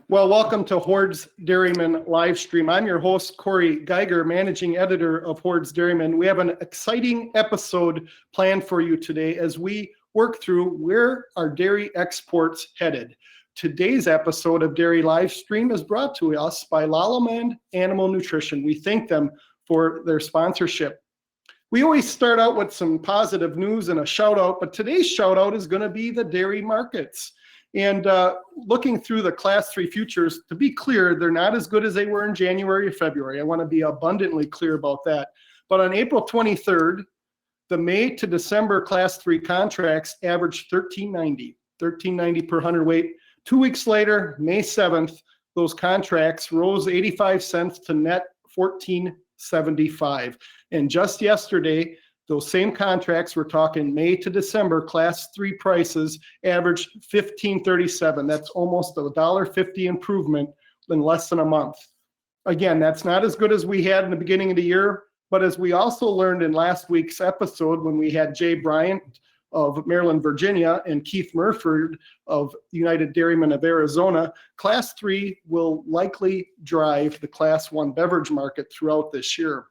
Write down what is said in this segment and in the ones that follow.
Well, welcome to Horde's Dairyman live stream. I'm your host, Corey Geiger, managing editor of Horde's Dairyman. We have an exciting episode planned for you today as we work through where are dairy exports headed. Today's episode of Dairy Livestream is brought to us by Lallemand Animal Nutrition. We thank them for their sponsorship. We always start out with some positive news and a shout out, but today's shout out is going to be the dairy markets. And looking through the Class 3 futures, to be clear, they're not as good as they were in January or February. I want to be abundantly clear about that. But on April 23rd, the May to December Class 3 contracts averaged $13.90 per hundredweight. 2 weeks later, May 7th, those contracts rose 85 cents to net $14.75. And just yesterday, those same contracts, we're talking May to December, Class 3 prices averaged $15.37. That's almost a $1.50 improvement in less than a month. Again, that's not as good as we had in the beginning of the year, but as we also learned in last week's episode when we had Jay Bryant of Maryland, Virginia, and Keith Murford of United Dairyman of Arizona, Class 3 will likely drive the Class 1 beverage market throughout this year.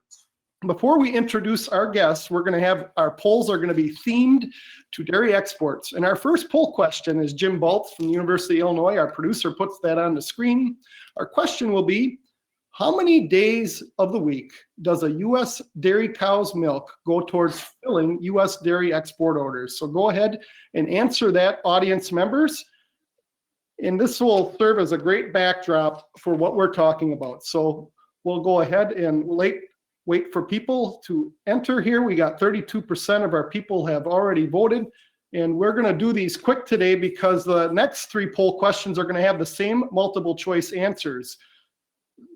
Before we introduce our guests, we're going to have our polls are going to be themed to dairy exports. And our first poll question is Jim Baltz from the University of Illinois. Our producer puts that on the screen. Our question will be, how many days of the week does a U.S. dairy cow's milk go towards filling U.S. dairy export orders? So go ahead and answer that, audience members. And this will serve as a great backdrop for what we're talking about. So we'll go ahead and wait for people to enter here. We got 32% of our people have already voted, and we're going to do these quick today because the next 3 poll questions are going to have the same multiple choice answers.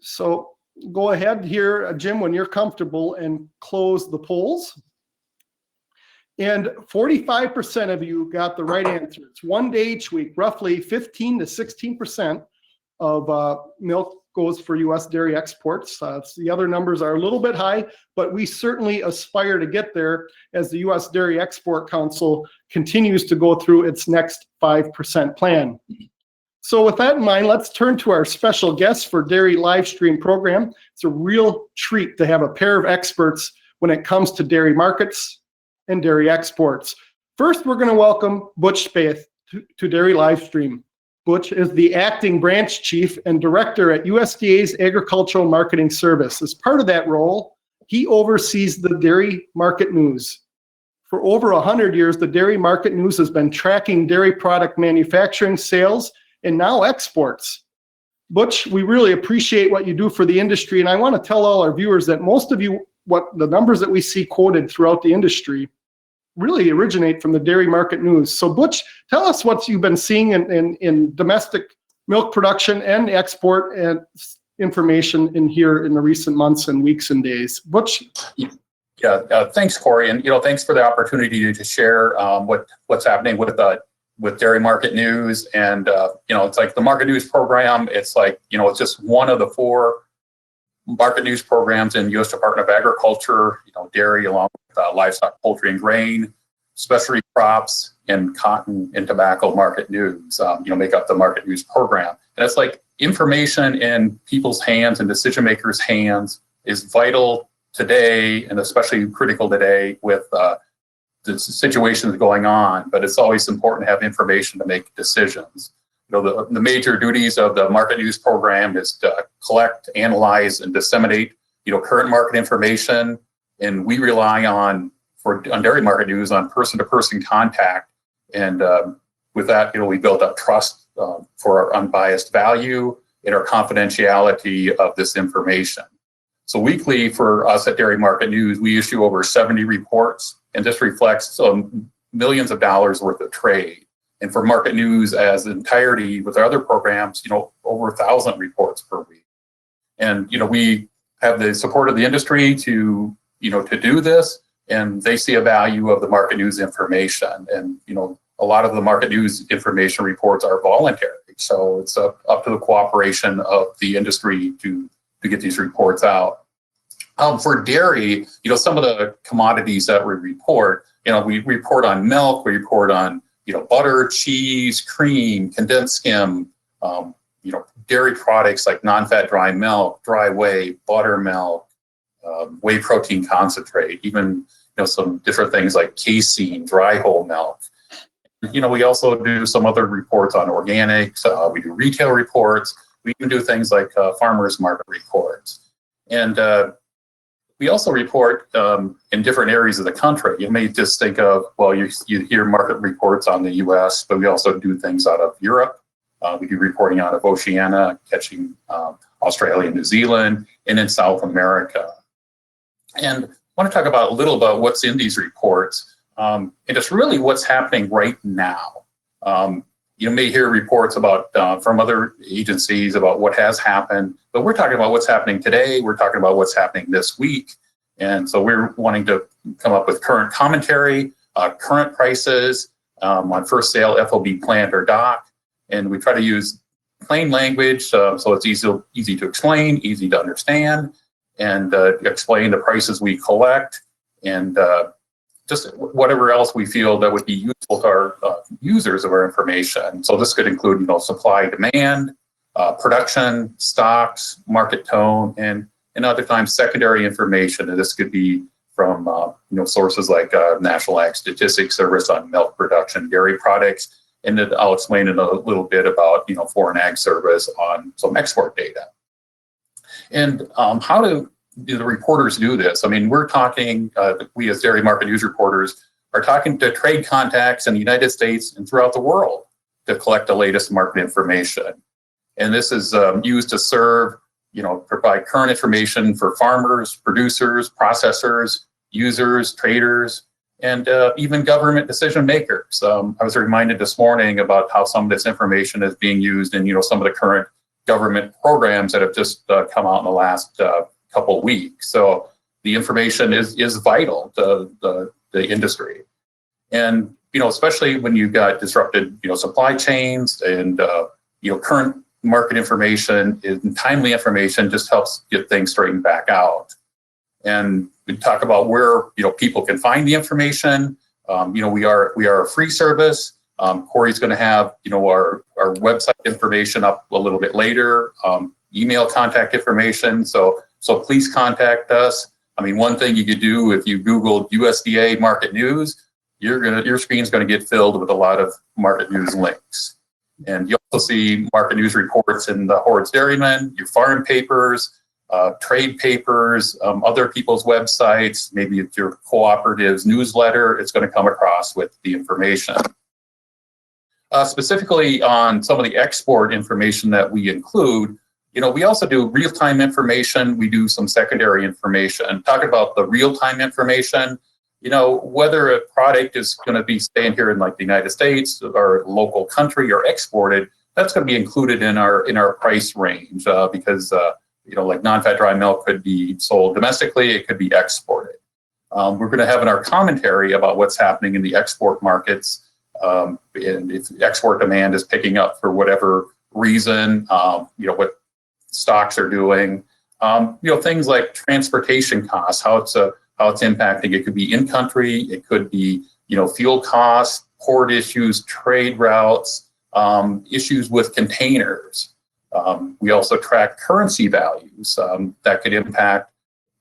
So go ahead here, Jim, when you're comfortable, and close the polls. And 45% of you got the right answer. It's 1 day each week, roughly 15 to 16% of milk goes for U.S. dairy exports. The other numbers are a little bit high, but we certainly aspire to get there as the U.S. Dairy Export Council continues to go through its next 5% plan. So with that in mind, let's turn to our special guest for Dairy Livestream program. It's a real treat to have a pair of experts when it comes to dairy markets and dairy exports. First, we're going to welcome Butch Spaeth to Dairy Livestream. Butch is the acting branch chief and director at USDA's Agricultural Marketing Service. As part of that role, he oversees the dairy market news. For over 100 years, the dairy market news has been tracking dairy product manufacturing, sales, and now exports. Butch, we really appreciate what you do for the industry, and I want to tell all our viewers that most of you, what the numbers that we see quoted throughout the industry really originate from the dairy market news. So Butch, tell us what you've been seeing in domestic milk production and export and information in here in the recent months and weeks and days. Butch? Yeah, thanks, Corey. And, thanks for the opportunity to share what's happening with dairy market news. And, it's like the market news program. It's like, it's just one of the 4 market news programs in U.S. Department of Agriculture, dairy along with livestock, poultry, and grain, specialty crops, and cotton and tobacco market news, make up the market news program. And it's like information in people's hands and decision makers' hands is vital today, and especially critical today with the situations going on. But it's always important to have information to make decisions. The major duties of the market news program is to collect, analyze, and disseminate, current market information. And we rely on dairy market news on person-to-person contact. And with that, we built up trust for our unbiased value and our confidentiality of this information. So weekly for us at Dairy Market News, we issue over 70 reports, and this reflects millions of dollars worth of trade. And for market news as entirety with our other programs, over 1,000 reports per week. And, we have the support of the industry to do this, and they see a value of the market news information. And, a lot of the market news information reports are voluntary. So it's up to the cooperation of the industry to get these reports out. For dairy, some of the commodities that we report, we report on milk, we report on butter, cheese, cream, condensed skim, dairy products like non-fat dry milk, dry whey, buttermilk, whey protein concentrate, even some different things like casein, dry whole milk. We also do some other reports on organics. We do retail reports. We can do things like farmers market reports. And we also report in different areas of the country. You may just think of, well, you hear market reports on the US, but we also do things out of Europe. We do reporting out of Oceania, catching Australia, New Zealand, and in South America. And I want to talk about a little about what's in these reports. And it's really what's happening right now. You may hear reports about from other agencies about what has happened, but we're talking about what's happening today. We're talking about what's happening this week. And so we're wanting to come up with current commentary, current prices on first sale, FOB plant or dock. And we try to use plain language so it's easy to explain, easy to understand, and explain the prices we collect and just whatever else we feel that would be useful to our users of our information. So this could include, supply, demand, production, stocks, market tone, and other times secondary information. And this could be from sources like National Ag Statistics Service on milk production, dairy products, and then I'll explain in a little bit about Foreign Ag Service on some export data. And how do the reporters do this? I mean, we're talking, we as dairy market news reporters are talking to trade contacts in the United States and throughout the world to collect the latest market information. And this is used to serve, provide current information for farmers, producers, processors, users, traders, and even government decision makers. I was reminded this morning about how some of this information is being used in, some of the current government programs that have just come out in the last couple of weeks. So the information is vital to the industry. And, especially when you've got disrupted, supply chains and, current market information and timely information just helps get things straightened back out. And we talk about where, people can find the information. We are a free service. Corey's going to have, our website information up a little bit later, email contact information. So please contact us. I mean, one thing you could do if you Googled USDA market news, your screen's going to get filled with a lot of market news links. And you also see market news reports in the Horde's Dairyman, your farm papers, trade papers, other people's websites, maybe it's your cooperative's newsletter, it's going to come across with the information. Specifically on some of the export information that we include, we also do real-time information. We do some secondary information. Talking about the real-time information, whether a product is going to be staying here in like the United States or local country or exported, that's going to be included in our price range because like non-fat dry milk could be sold domestically, it could be exported. We're going to have in our commentary about what's happening in the export markets, and if export demand is picking up for whatever reason, what stocks are doing, things like transportation costs, how it's impacting. It could be in country, it could be fuel costs, port issues, trade routes, issues with containers. We also track currency values that could impact,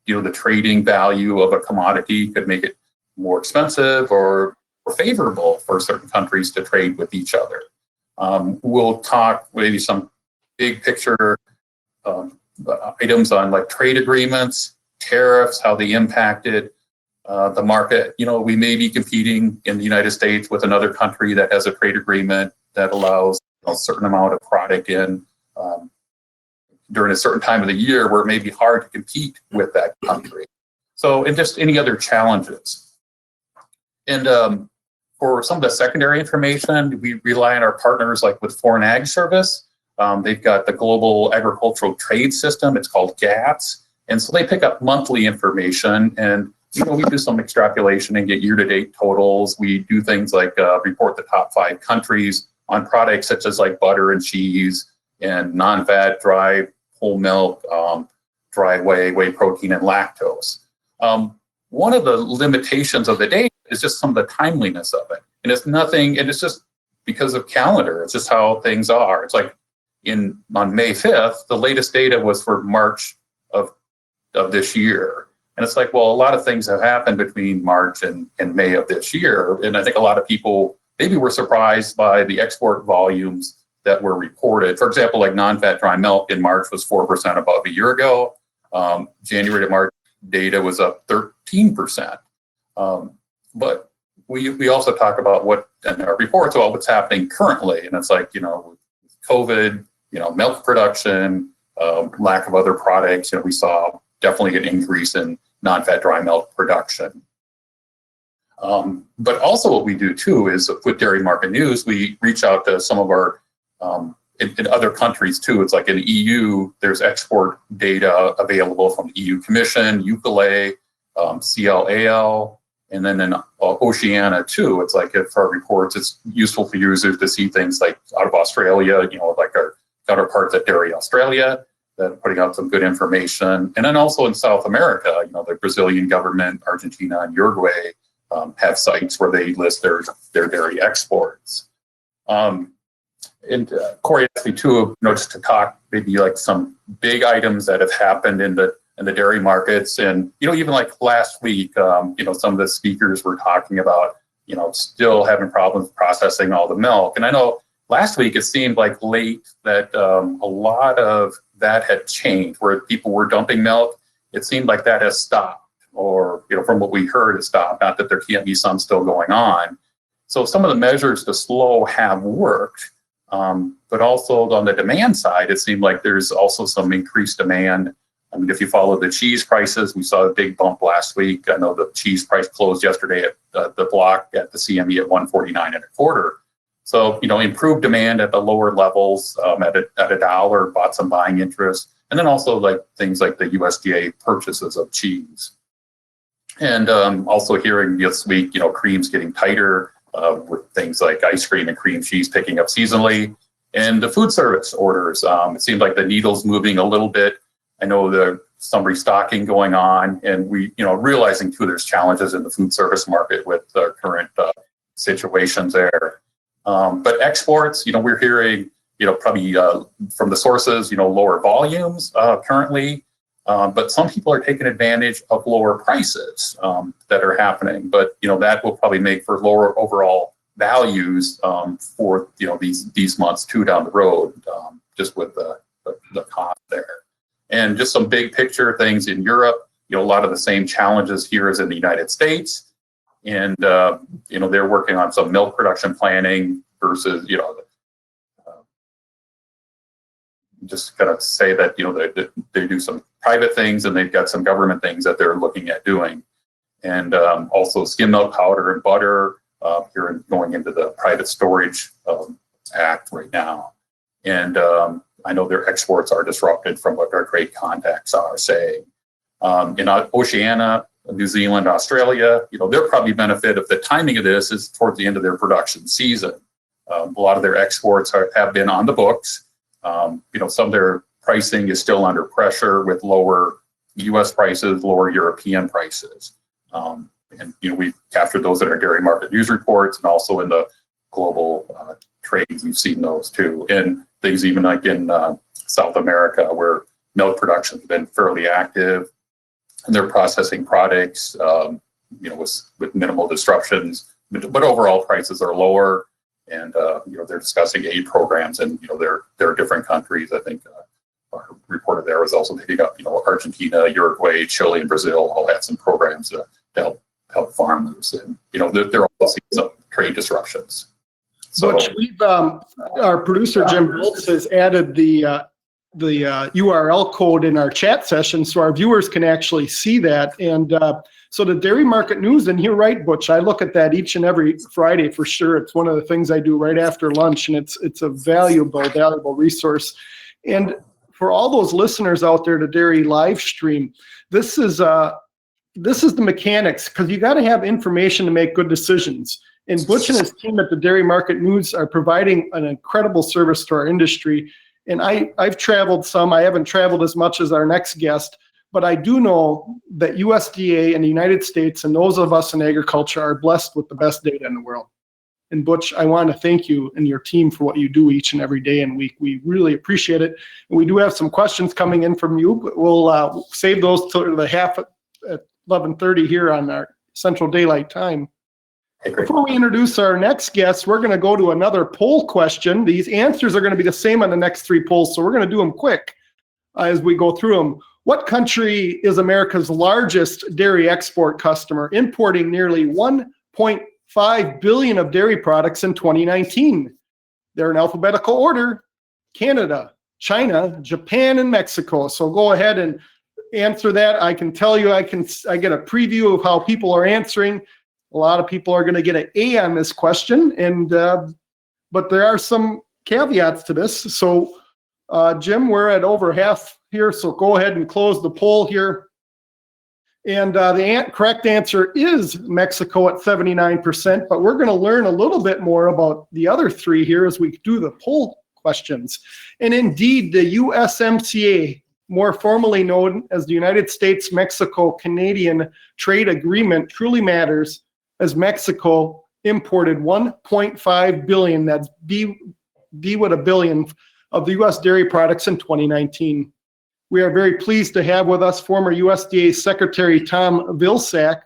the trading value of a commodity, could make it more expensive or favorable for certain countries to trade with each other. We'll talk maybe some big picture items on like trade agreements, tariffs, how they impacted the market. We may be competing in the United States with another country that has a trade agreement that allows a certain amount of product in during a certain time of the year where it may be hard to compete with that country. So, and just any other challenges. And for some of the secondary information, we rely on our partners like with Foreign Ag Service. They've got the Global Agricultural Trade System, it's called GATS. And so they pick up monthly information and, we do some extrapolation and get year-to-date totals. We do things like report the top 5 countries on products such as like butter and cheese and non-fat, dry, whole milk, dry whey protein, and lactose. One of the limitations of the data is just some of the timeliness of it. And it's nothing, and it's just because of calendar. It's just how things are. It's like, on May 5th, the latest data was for March of this year. And it's like, well, a lot of things have happened between March and May of this year. And I think a lot of people maybe were surprised by the export volumes that were reported. For example, like non-fat dry milk in March was 4% above a year ago. January to March data was up 13%. But we also talk about what in our reports about what's happening currently. And it's like, COVID, milk production, lack of other products. We saw definitely an increase in non-fat dry milk production. But also what we do too is with Dairy Market News, we reach out to some of our, in other countries too. It's like in the EU, there's export data available from the EU Commission, UCLA, CLAL, and then in Oceania too. It's like for our reports, it's useful for users to see things like out of Australia, like our counterparts at Dairy Australia, that are putting out some good information. And then also in South America, the Brazilian government, Argentina, and Uruguay have sites where they list their dairy exports. And Corey asked me too, just to talk maybe like some big items that have happened in the dairy markets. And, even like last week, some of the speakers were talking about, still having problems processing all the milk. And I know last week it seemed like late that a lot of that had changed, where people were dumping milk. It seemed like that has stopped, or, from what we heard, it stopped. Not that there can't be some still going on. So some of the measures to slow have worked. But also on the demand side, it seemed like there's also some increased demand. I mean, if you follow the cheese prices, we saw a big bump last week. I know the cheese price closed yesterday at the block at the CME at 149.25. So, improved demand at the lower levels at $1 bought some buying interest. And then also like things like the USDA purchases of cheese. And also hearing this week, cream's getting tighter with things like ice cream and cream cheese picking up seasonally. And the food service orders, it seems like the needle's moving a little bit. I know there's some restocking going on, and we, realizing too, there's challenges in the food service market with the current situations there. But exports, we're hearing, probably from the sources, lower volumes currently, but some people are taking advantage of lower prices that are happening. But, that will probably make for lower overall values for, these months too down the road, just with the cost there. And just some big picture things in Europe, a lot of the same challenges here as in the United States. And, they're working on some milk production planning versus, just kind of say that, they do some private things and they've got some government things that they're looking at doing. And also skim milk powder and butter here going into the private storage act right now. And I know their exports are disrupted from what our trade contacts are saying. In Oceania, New Zealand, Australia, they'll probably benefit if the timing of this is towards the end of their production season. A lot of their exports have been on the books. Some of their pricing is still under pressure with lower U.S. prices, lower European prices. And we've captured those in our Dairy Market News reports, and also in the global trades, we've seen those too. And things even like in South America, where milk production has been fairly active, and they're processing products, with minimal disruptions. But overall prices are lower, and they're discussing aid programs, and there are different countries. I think our reporter there was also picking up, Argentina, Uruguay, Chile, and Brazil all had some programs to help farmers, and they're also seeing some trade disruptions. So, Butch, our producer Jim Boltz has added the URL code in our chat session, so our viewers can actually see that. And so the Dairy Market News, and you're right, Butch, I look at that each and every Friday for sure. It's one of the things I do right after lunch, and it's a valuable resource. And for all those listeners out there to Dairy Livestream, this is the mechanics, because you got to have information to make good decisions. And Butch and his team at the Dairy Market News are providing an incredible service to our industry. And I've traveled some. I haven't traveled as much as our next guest, but I do know that USDA and the United States and those of us in agriculture are blessed with the best data in the world. And Butch, I want to thank you and your team for what you do each and every day and week. We really appreciate it. And we do have some questions coming in from you, but we'll save those till the half at 11:30 here on our Central Daylight Time. Okay, great. Before we introduce our next guest, we're going to go to another poll question. These answers are going to be the same on the next three polls, so we're going to do them quick as we go through them. What country is America's largest dairy export customer, importing nearly 1.5 billion of dairy products in 2019? They're in alphabetical order: Canada, China, Japan, and Mexico. So go ahead and answer that. I can tell you, I get a preview of how people are answering. A lot of people are going to get an A on this question, and but there are some caveats to this. So, Jim, we're at over half here, so go ahead and close the poll here. And the correct answer is Mexico at 79%, but we're going to learn a little bit more about the other three here as we do the poll questions. And indeed, the USMCA, more formally known as the United States-Mexico-Canadian Trade Agreement, truly matters, as Mexico imported 1.5 billion, that's B with a billion, of the U.S. dairy products in 2019. We are very pleased to have with us former USDA Secretary Tom Vilsack.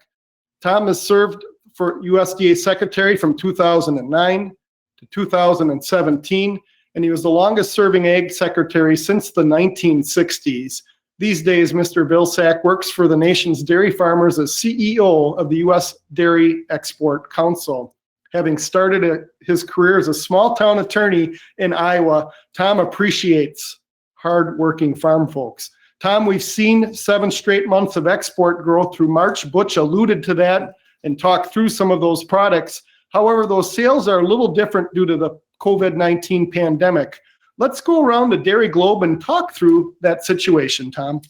Tom has served for USDA Secretary from 2009 to 2017, and he was the longest serving Ag Secretary since the 1960s. These days, Mr. Vilsack works for the nation's dairy farmers as CEO of the U.S. Dairy Export Council. Having started his career as a small-town attorney in Iowa, Tom appreciates hard-working farm folks. Tom, we've seen 7 straight months of export growth through March. Butch alluded to that and talked through some of those products. However, those sales are a little different due to the COVID-19 pandemic. Let's go around the Dairy Globe and talk through that situation, Tom.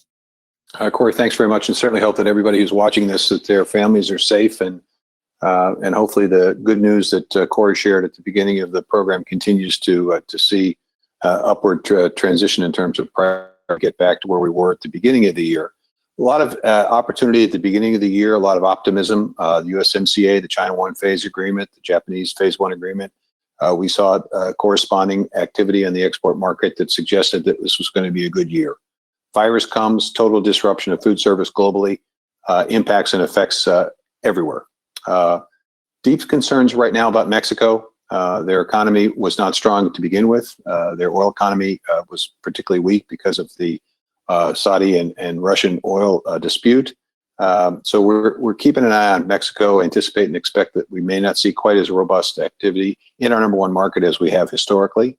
Corey, thanks very much, and certainly hope that everybody who's watching this, that their families are safe, and hopefully the good news that Corey shared at the beginning of the program continues to see upward transition in terms of prior, get back to where we were at the beginning of the year. A lot of opportunity at the beginning of the year, a lot of optimism. The USMCA, the China 1 phase agreement, the Japanese phase 1 agreement. We saw corresponding activity in the export market that suggested that this was going to be a good year. Virus comes, total disruption of food service globally, impacts and effects everywhere. Deep concerns right now about Mexico. Their economy was not strong to begin with. Their oil economy was particularly weak because of the Saudi and Russian oil dispute. So we're keeping an eye on Mexico, anticipate and expect that we may not see quite as robust activity in our number one market as we have historically.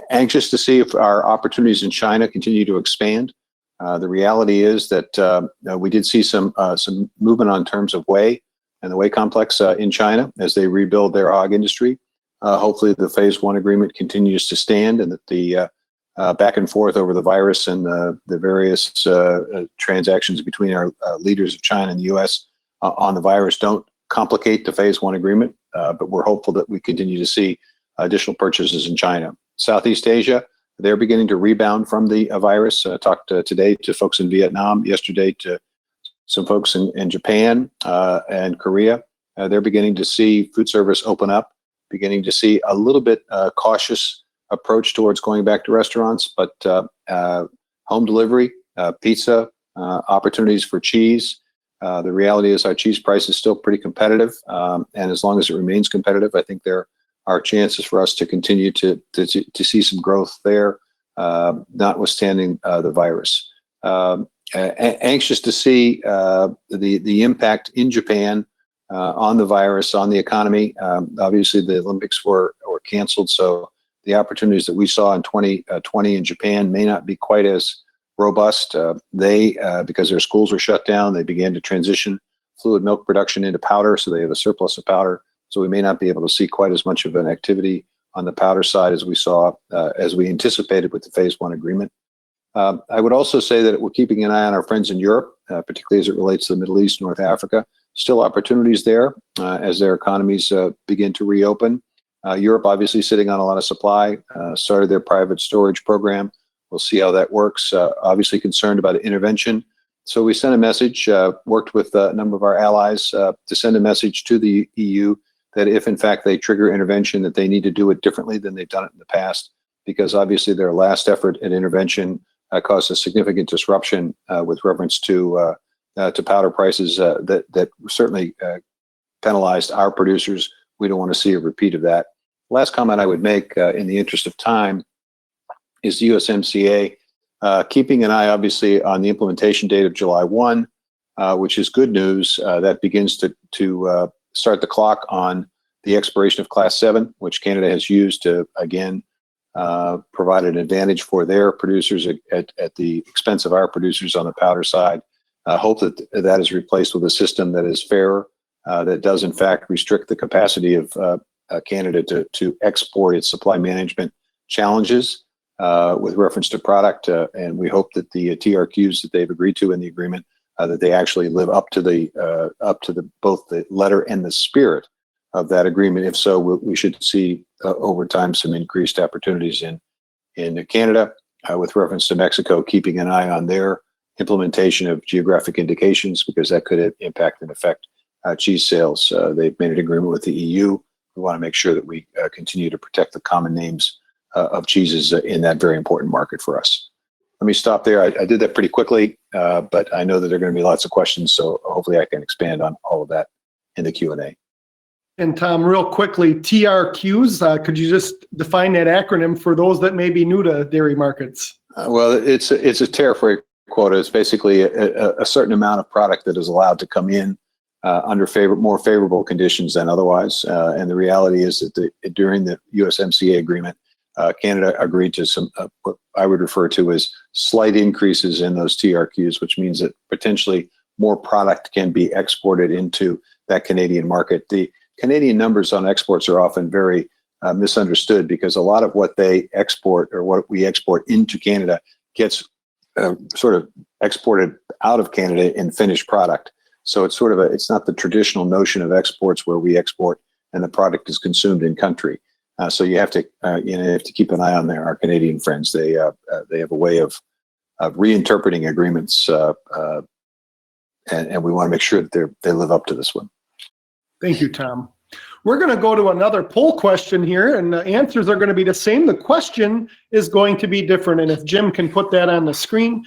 Anxious to see if our opportunities in China continue to expand. The reality is that we did see some movement on terms of whey and the whey complex in China as they rebuild their hog industry. Hopefully the phase 1 agreement continues to stand, and that the back and forth over the virus and the various transactions between our leaders of China and the U.S. On the virus don't complicate the phase 1 agreement, but we're hopeful that we continue to see additional purchases in China. Southeast Asia, they're beginning to rebound from the virus. Talked today to folks in Vietnam, yesterday to some folks in Japan and Korea. They're beginning to see food service open up, beginning to see a little bit cautious approach towards going back to restaurants, but home delivery, pizza, opportunities for cheese. The reality is our cheese price is still pretty competitive, and as long as it remains competitive, I think there are chances for us to continue to see some growth there, notwithstanding the virus. Anxious to see the impact in Japan on the virus, on the economy. Obviously, the Olympics were canceled, so the opportunities that we saw in 2020 in Japan may not be quite as robust. Because their schools were shut down, they began to transition fluid milk production into powder, so they have a surplus of powder. So we may not be able to see quite as much of an activity on the powder side as we saw, as we anticipated with the phase 1 agreement. I would also say that we're keeping an eye on our friends in Europe, particularly as it relates to the Middle East, North Africa. Still opportunities there as their economies begin to reopen. Europe obviously sitting on a lot of supply, started their private storage program. We'll see how that works. Obviously concerned about intervention. So we sent a message, worked with a number of our allies to send a message to the EU that if in fact they trigger intervention, that they need to do it differently than they've done it in the past, because obviously their last effort at intervention caused a significant disruption with reference to powder prices that certainly penalized our producers. We don't want to see a repeat of that. Last comment I would make in the interest of time is the USMCA keeping an eye obviously on the implementation date of July 1, which is good news. That begins to start the clock on the expiration of Class 7, which Canada has used to, again, provide an advantage for their producers at the expense of our producers on the powder side. Hope that that is replaced with a system that is fair, that does in fact restrict the capacity of Canada to export its supply management challenges with reference to product. And we hope that the TRQs that they've agreed to in the agreement, that they actually live up to both the letter and the spirit of that agreement. If so, we should see over time some increased opportunities in Canada. With reference to Mexico, keeping an eye on their implementation of geographic indications, because that could impact and affect cheese sales. They've made an agreement with the EU. We want to make sure that we continue to protect the common names of cheeses in that very important market for us. Let me stop there. I did that pretty quickly, but I know that there are going to be lots of questions, so hopefully I can expand on all of that in the Q&A. And Tom, real quickly, TRQs, could you just define that acronym for those that may be new to dairy markets? Well, it's a tariff rate quota. It's basically a certain amount of product that is allowed to come in under more favorable conditions than otherwise. And the reality is that during the USMCA agreement, Canada agreed to some what I would refer to as slight increases in those TRQs, which means that potentially more product can be exported into that Canadian market. The Canadian numbers on exports are often very misunderstood, because a lot of what they export, or what we export into Canada, gets sort of exported out of Canada in finished product. So it's sort of it's not the traditional notion of exports where we export and the product is consumed in country. So you have to keep an eye on our Canadian friends. They have a way of reinterpreting agreements, and we want to make sure that they live up to this one. Thank you, Tom. We're going to go to another poll question here, and the answers are going to be the same. The question is going to be different, and if Jim can put that on the screen.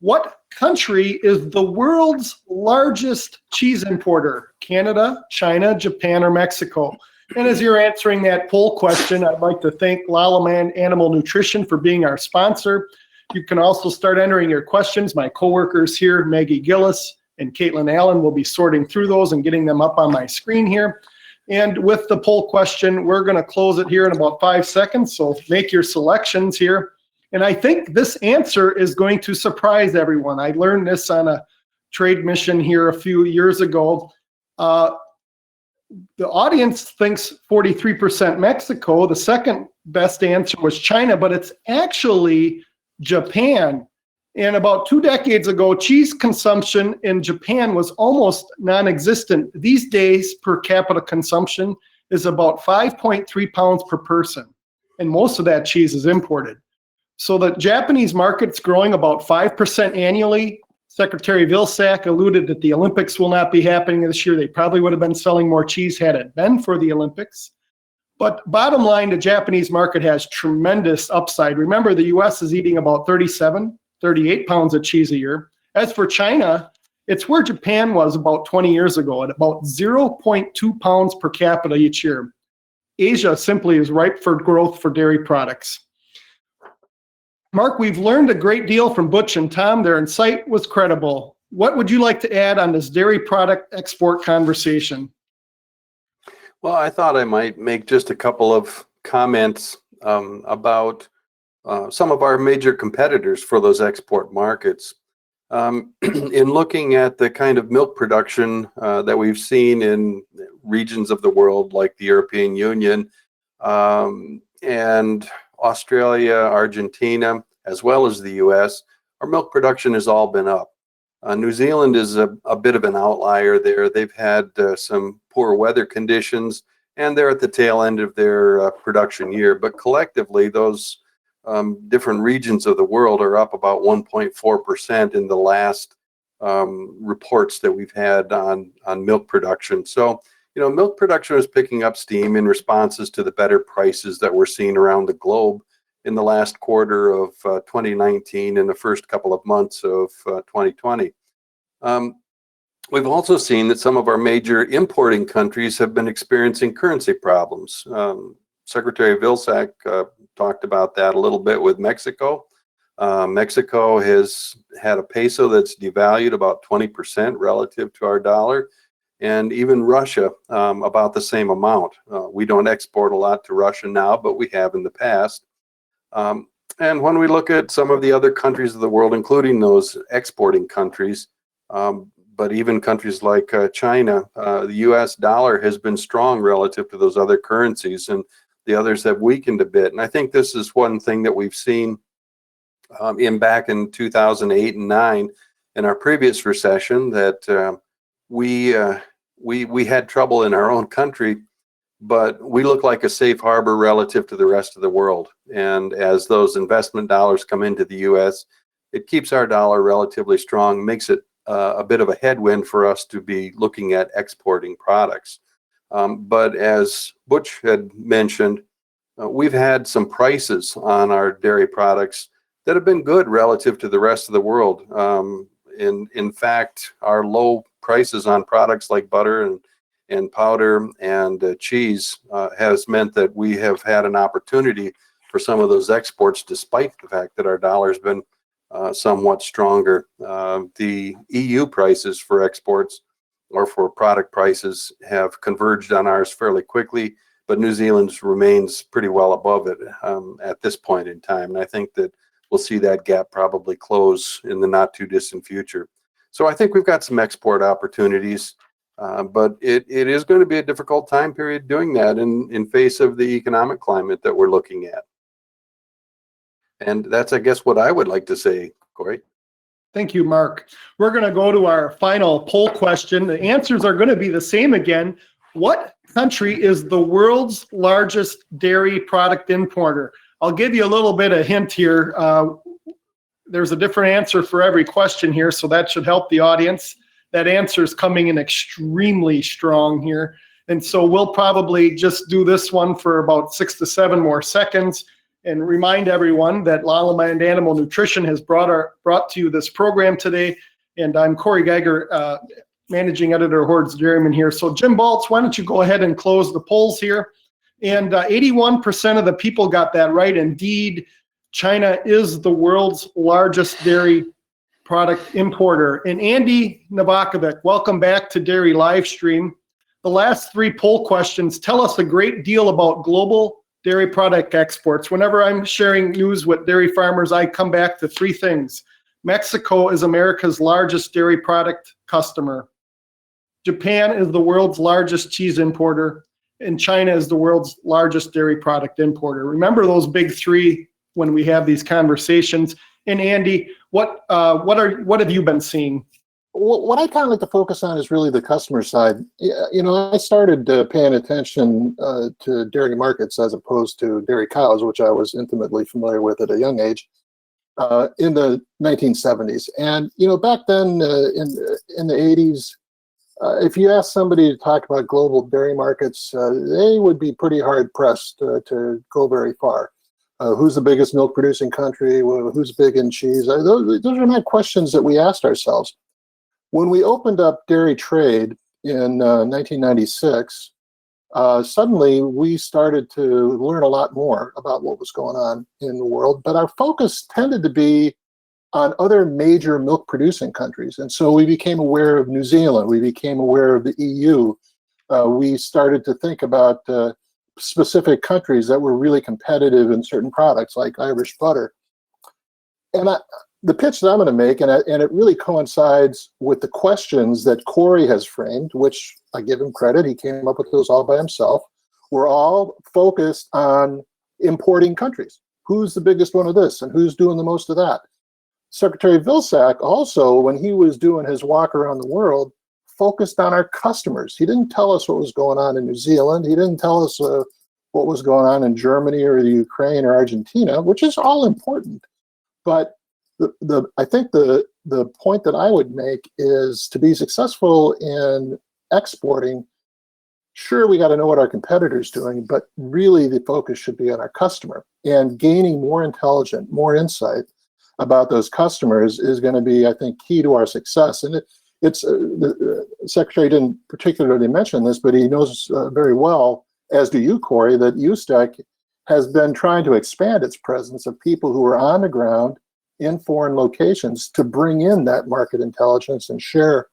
What country is the world's largest cheese importer? Canada, China, Japan, or Mexico? And as you're answering that poll question, I'd like to thank Lalaman Animal Nutrition for being our sponsor. You can also start entering your questions. My coworkers here, Maggie Gillis and Caitlin Allen, will be sorting through those and getting them up on my screen here. And with the poll question, we're going to close it here in about 5 seconds. So make your selections here. And I think this answer is going to surprise everyone. I learned this on a trade mission here a few years ago. The audience thinks 43% Mexico. The second best answer was China, but it's actually Japan. And about 2 decades ago, cheese consumption in Japan was almost non-existent. These days, per capita consumption is about 5.3 pounds per person. And most of that cheese is imported. So the Japanese market's growing about 5% annually. Secretary Vilsack alluded that the Olympics will not be happening this year. They probably would have been selling more cheese had it been for the Olympics. But bottom line, the Japanese market has tremendous upside. Remember, the US is eating about 38 pounds of cheese a year. As for China, it's where Japan was about 20 years ago, at about 0.2 pounds per capita each year. Asia simply is ripe for growth for dairy products. Mark, we've learned a great deal from Butch and Tom. Their insight was credible. What would you like to add on this dairy product export conversation? Well, I thought I might make just a couple of comments about some of our major competitors for those export markets. In looking at the kind of milk production that we've seen in regions of the world like the European Union and Australia, Argentina, as well as the US, our milk production has all been up. New Zealand is a bit of an outlier there. They've had some poor weather conditions, and they're at the tail end of their production year. But collectively, those different regions of the world are up about 1.4% in the last reports that we've had on milk production. So Milk production is picking up steam in responses to the better prices that we're seeing around the globe in the last quarter of 2019 and the first couple of months of 2020. We've also seen that some of our major importing countries have been experiencing currency problems. Secretary Vilsack talked about that a little bit with Mexico. Mexico has had a peso that's devalued about 20% relative to our dollar, and even Russia about the same amount. We don't export a lot to Russia now, but we have in the past. And when we look at some of the other countries of the world, including those exporting countries, but even countries like China, the US dollar has been strong relative to those other currencies, and the others have weakened a bit. And I think this is one thing that we've seen back in 2008 and 9 in our previous recession, that we had trouble in our own country, but we look like a safe harbor relative to the rest of the world. And as those investment dollars come into the US, it keeps our dollar relatively strong, makes it a bit of a headwind for us to be looking at exporting products. But as Butch had mentioned, we've had some prices on our dairy products that have been good relative to the rest of the world. In fact, our low prices on products like butter and powder and cheese has meant that we have had an opportunity for some of those exports, despite the fact that our dollar's been somewhat stronger. The EU prices for exports or for product prices have converged on ours fairly quickly, but New Zealand's remains pretty well above it at this point in time. And I think that we'll see that gap probably close in the not too distant future. So I think we've got some export opportunities, but it is going to be a difficult time period doing that in face of the economic climate that we're looking at. And that's, I guess, what I would like to say, Corey. Thank you, Mark. We're going to go to our final poll question. The answers are going to be the same again. What country is the world's largest dairy product importer? I'll give you a little bit of hint here. There's a different answer for every question here, so that should help the audience. That answer is coming in extremely strong here. And so we'll probably just do this one for about 6 to 7 more seconds and remind everyone that Lalama Animal Nutrition has brought to you this program today. And I'm Corey Geiger, Managing Editor of Horde's Dairyman here. So Jim Baltz, why don't you go ahead and close the polls here? And 81% of the people got that right. Indeed, China is the world's largest dairy product importer. And Andy Novakovic, welcome back to Dairy Livestream. The last 3 poll questions tell us a great deal about global dairy product exports. Whenever I'm sharing news with dairy farmers, I come back to 3 things. Mexico is America's largest dairy product customer. Japan is the world's largest cheese importer. And China is the world's largest dairy product importer. Remember those big 3 when we have these conversations. And Andy, what have you been seeing? What I kind of like to focus on is really the customer side. I started paying attention to dairy markets as opposed to dairy cows, which I was intimately familiar with at a young age, in the 1970s. And back then in the 80s, if you ask somebody to talk about global dairy markets, they would be pretty hard pressed to go very far. Who's the biggest milk producing country? Who's big in cheese? Those are not questions that we asked ourselves. When we opened up dairy trade in 1996, suddenly we started to learn a lot more about what was going on in the world, but our focus tended to be on other major milk producing countries. And so we became aware of New Zealand, we became aware of the EU. We started to think about specific countries that were really competitive in certain products like Irish butter. And the pitch that I'm going to make, and it really coincides with the questions that Corey has framed, which I give him credit, he came up with those all by himself. We're all focused on importing countries. Who's the biggest one of this and who's doing the most of that? Secretary Vilsack also, when he was doing his walk around the world, focused on our customers. He didn't tell us what was going on in New Zealand. He didn't tell us what was going on in Germany or the Ukraine or Argentina, which is all important. But I think the point that I would make is to be successful in exporting, sure, we got to know what our competitor's doing, but really the focus should be on our customer, and gaining more intelligence, more insight about those customers is going to be, I think, key to our success. And it's the Secretary didn't particularly mention this, but he knows very well, as do you, Corey, that Usda has been trying to expand its presence of people who are on the ground in foreign locations to bring in that market intelligence and share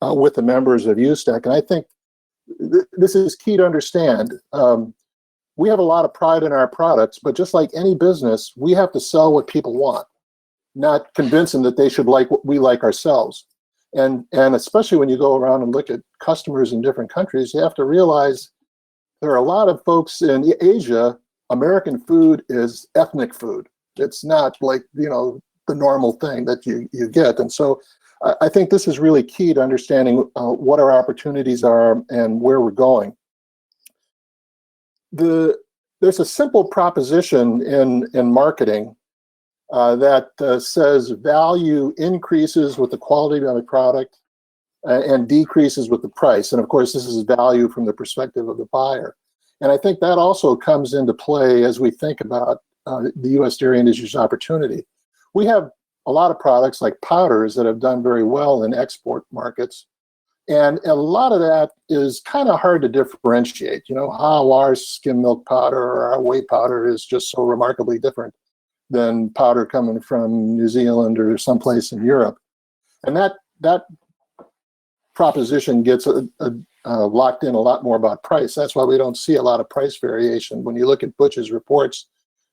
with the members of Usda. And I think this is key to understand. We have a lot of pride in our products, but just like any business, we have to sell what people want, not convince them that they should like what we like ourselves. And especially when you go around and look at customers in different countries, you have to realize there are a lot of folks in Asia. American food is ethnic food. It's not like, the normal thing that you get. And so I think this is really key to understanding what our opportunities are and where we're going. There's a simple proposition in marketing that says value increases with the quality of the product and decreases with the price. And of course, this is value from the perspective of the buyer. And I think that also comes into play as we think about the U.S. dairy industry's opportunity. We have a lot of products like powders that have done very well in export markets. And a lot of that is kind of hard to differentiate, how our skim milk powder or our whey powder is just so remarkably different than powder coming from New Zealand or someplace in Europe. And that proposition gets locked in a lot more about price. That's why we don't see a lot of price variation. When you look at Butch's reports,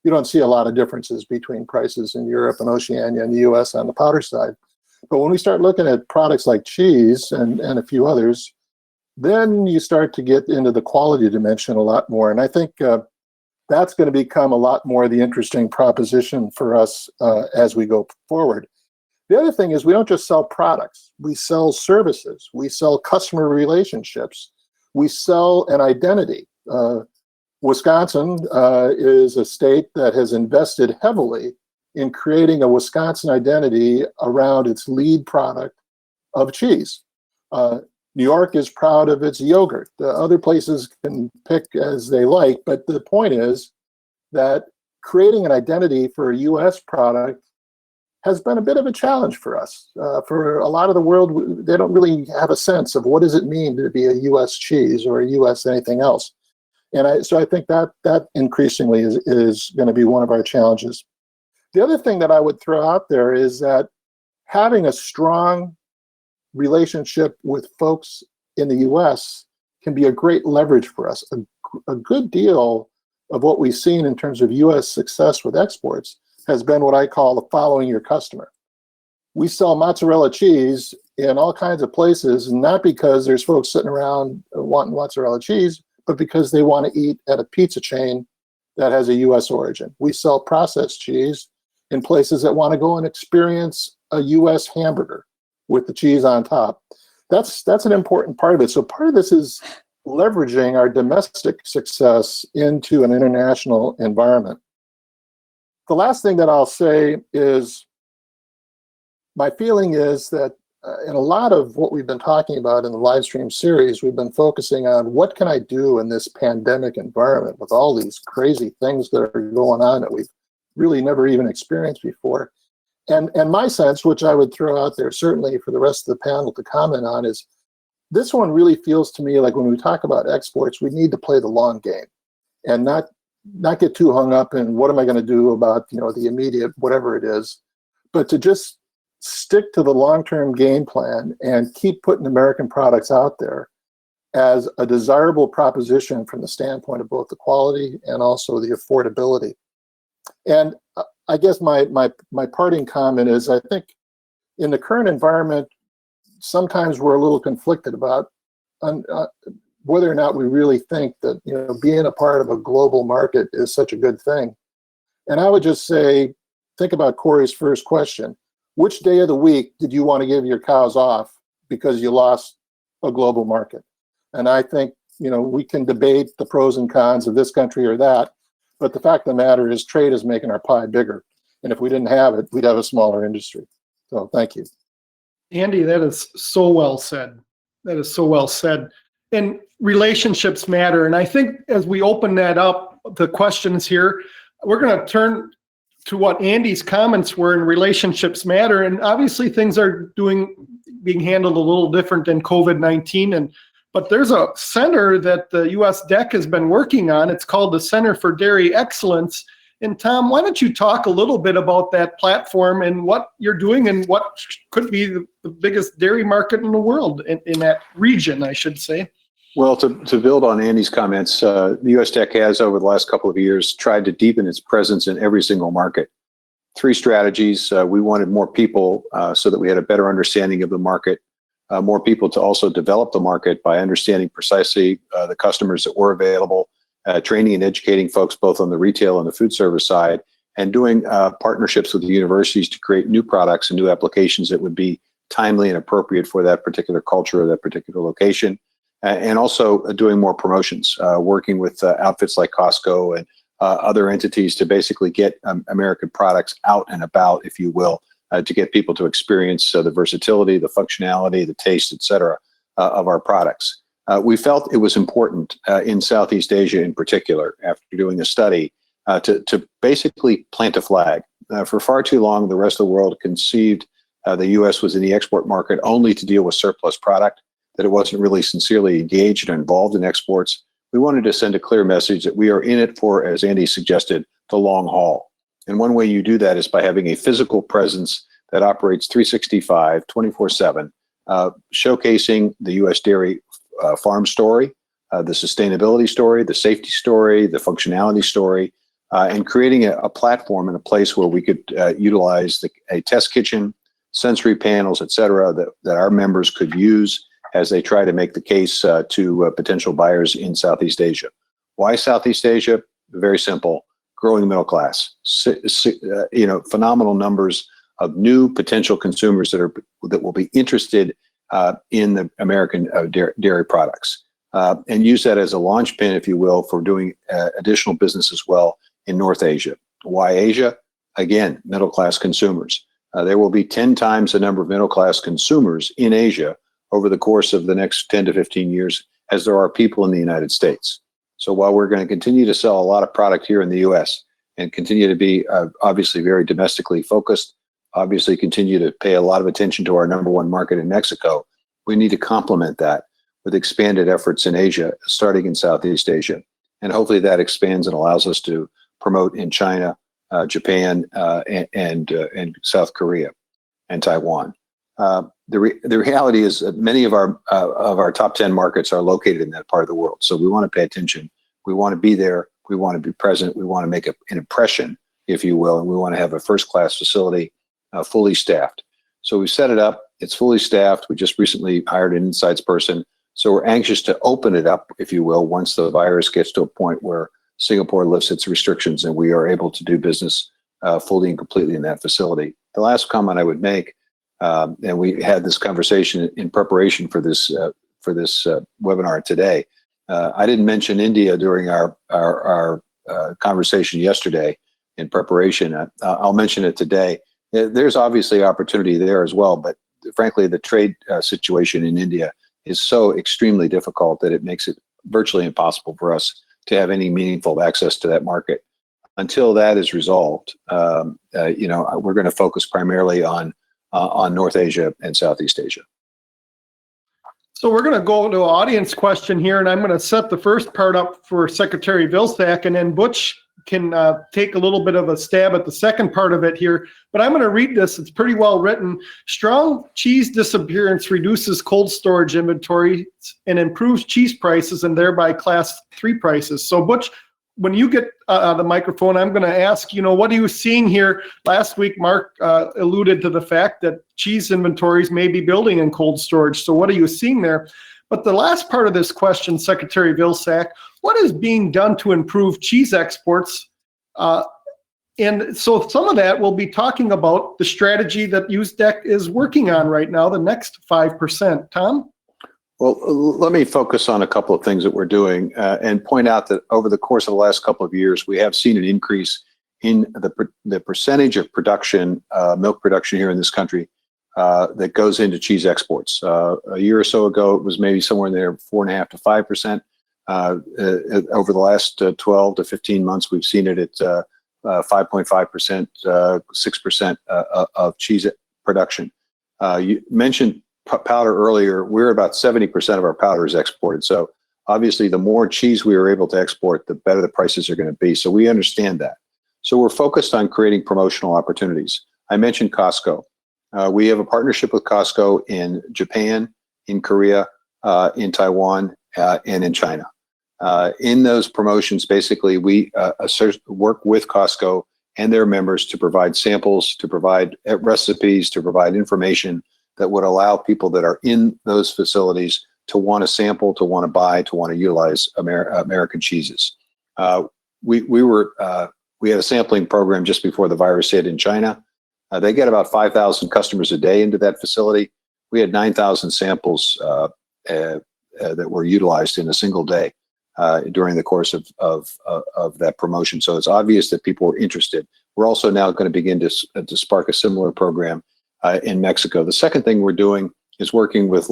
you don't see a lot of differences between prices in Europe and Oceania and the US on the powder side. But when we start looking at products like cheese and a few others, then you start to get into the quality dimension a lot more. And I think that's going to become a lot more the interesting proposition for us as we go forward. The other thing is we don't just sell products. We sell services. We sell customer relationships. We sell an identity. Wisconsin is a state that has invested heavily in creating a Wisconsin identity around its lead product of cheese. New York is proud of its yogurt. Other places can pick as they like, but the point is that creating an identity for a U.S. product has been a bit of a challenge for us. For a lot of the world, they don't really have a sense of what does it mean to be a U.S. cheese or a U.S. anything else. And so I think that increasingly is going to be one of our challenges. The other thing that I would throw out there is that having a strong relationship with folks in the U.S. can be a great leverage for us. A good deal of what we've seen in terms of U.S. success with exports has been what I call the following your customer. We sell mozzarella cheese in all kinds of places, not because there's folks sitting around wanting mozzarella cheese, but because they want to eat at a pizza chain that has a U.S. origin. We sell processed cheese in places that want to go and experience a U.S. hamburger with the cheese on top. That's an important part of it. So part of this is leveraging our domestic success into an international environment. The last thing that I'll say is my feeling is that in a lot of what we've been talking about in the live stream series, we've been focusing on what can I do in this pandemic environment with all these crazy things that are going on that we've really never even experienced before. And my sense, which I would throw out there certainly for the rest of the panel to comment on, is this one really feels to me like when we talk about exports, we need to play the long game and not get too hung up in what am I going to do about the immediate whatever it is, but to just stick to the long-term game plan and keep putting American products out there as a desirable proposition from the standpoint of both the quality and also the affordability. And I guess my parting comment is I think in the current environment, sometimes we're a little conflicted about whether or not we really think that being a part of a global market is such a good thing. And I would just say, think about Corey's first question. Which day of the week did you want to give your cows off because you lost a global market? And I think, we can debate the pros and cons of this country or that, but the fact of the matter is trade is making our pie bigger. And if we didn't have it, we'd have a smaller industry. So thank you. Andy, that is so well said. That is so well said. and relationships matter. And I think as we open that up, the questions here, we're going to turn to what Andy's comments were in relationships matter. And obviously things are being handled a little different than COVID-19. But there's a center that the USDEC has been working on. It's called the Center for Dairy Excellence. And Tom, why don't you talk a little bit about that platform and what you're doing and what could be the biggest dairy market in the world, in that region, I should say. Well, to build on Andy's comments, the USDEC has over the last couple of years tried to deepen its presence in every single market. 3 strategies. We wanted more people so that we had a better understanding of the market, more people to also develop the market by understanding precisely the customers that were available, training and educating folks both on the retail and the food service side, and doing partnerships with the universities to create new products and new applications that would be timely and appropriate for that particular culture or that particular location. And also doing more promotions, working with outfits like Costco and other entities to basically get American products out and about, if you will, to get people to experience the versatility, the functionality, the taste, et cetera, of our products. We felt it was important in Southeast Asia in particular, after doing a study, to basically plant a flag. For far too long, the rest of the world conceived the U.S. was in the export market only to deal with surplus product, that it wasn't really sincerely engaged or involved in exports. We wanted to send a clear message that we are in it for, as Andy suggested, the long haul. And one way you do that is by having a physical presence that operates 365, 24/7, showcasing the U.S. dairy farm story, the sustainability story, the safety story, the functionality story, and creating a platform and a place where we could utilize a test kitchen, sensory panels, et cetera, that our members could use as they try to make the case to potential buyers in Southeast Asia. Why Southeast Asia? Very simple. Growing middle class. Phenomenal numbers of new potential consumers that will be interested in the American dairy products, and use that as a launch pin, if you will, for doing additional business as well in North Asia. Why Asia? Again, middle class consumers. There will be 10 times the number of middle class consumers in Asia over the course of the next 10 to 15 years as there are people in the United States. So while we're going to continue to sell a lot of product here in the U.S. and continue to be obviously very domestically focused, obviously continue to pay a lot of attention to our #1 market in Mexico, we need to complement that with expanded efforts in Asia, starting in Southeast Asia. And hopefully that expands and allows us to promote in China, Japan, and South Korea and Taiwan. The reality is that many of our top 10 markets are located in that part of the world. So we want to pay attention. We want to be there. We want to be present. We want to make an impression, if you will, and we want to have a first-class facility, fully staffed. So we set it up. It's fully staffed. We just recently hired an insights person. So we're anxious to open it up, if you will, once the virus gets to a point where Singapore lifts its restrictions and we are able to do business fully and completely in that facility. The last comment I would make, and we had this conversation in preparation for this webinar today. I didn't mention India during our conversation yesterday in preparation. I'll mention it today. There's obviously opportunity there as well, but frankly, the trade situation in India is so extremely difficult that it makes it virtually impossible for us to have any meaningful access to that market. Until that is resolved, we're going to focus primarily on North Asia and Southeast Asia. So we're going to go to an audience question here, and I'm going to set the first part up for Secretary Vilsack, and then Butch can take a little bit of a stab at the second part of it here. But I'm going to read this. It's pretty well written. Strong cheese disappearance reduces cold storage inventory and improves cheese prices and thereby class 3 prices. So Butch, when you get the microphone, I'm going to ask, what are you seeing here? Last week, Mark alluded to the fact that cheese inventories may be building in cold storage. So what are you seeing there? But the last part of this question, Secretary Vilsack, what is being done to improve cheese exports? And so some of that we'll be talking about the strategy that USDEC is working on right now, the next 5%. Tom? Well, let me focus on a couple of things that we're doing and point out that over the course of the last couple of years, we have seen an increase in the percentage of production, milk production here in this country, that goes into cheese exports. A year or so ago, it was maybe somewhere in there 4.5 to 5%. Over the last 12 to 15 months, we've seen it at 5.5%, 6% of cheese production. You mentioned powder earlier. We're about 70% of our powder is exported. So obviously, the more cheese we are able to export, the better the prices are going to be. So we understand that. So we're focused on creating promotional opportunities. I mentioned Costco. We have a partnership with Costco in Japan, in Korea, in Taiwan, and in China. In those promotions, basically, we work with Costco and their members to provide samples, to provide recipes, to provide information that would allow people that are in those facilities to want to sample, to want to buy, to want to utilize American cheeses. We had a sampling program just before the virus hit in China. They get about 5,000 customers a day into that facility. We had 9,000 samples that were utilized in a single day during the course of that promotion. So it's obvious that people were interested. We're also now going to begin to spark a similar program in Mexico. The second thing we're doing is working with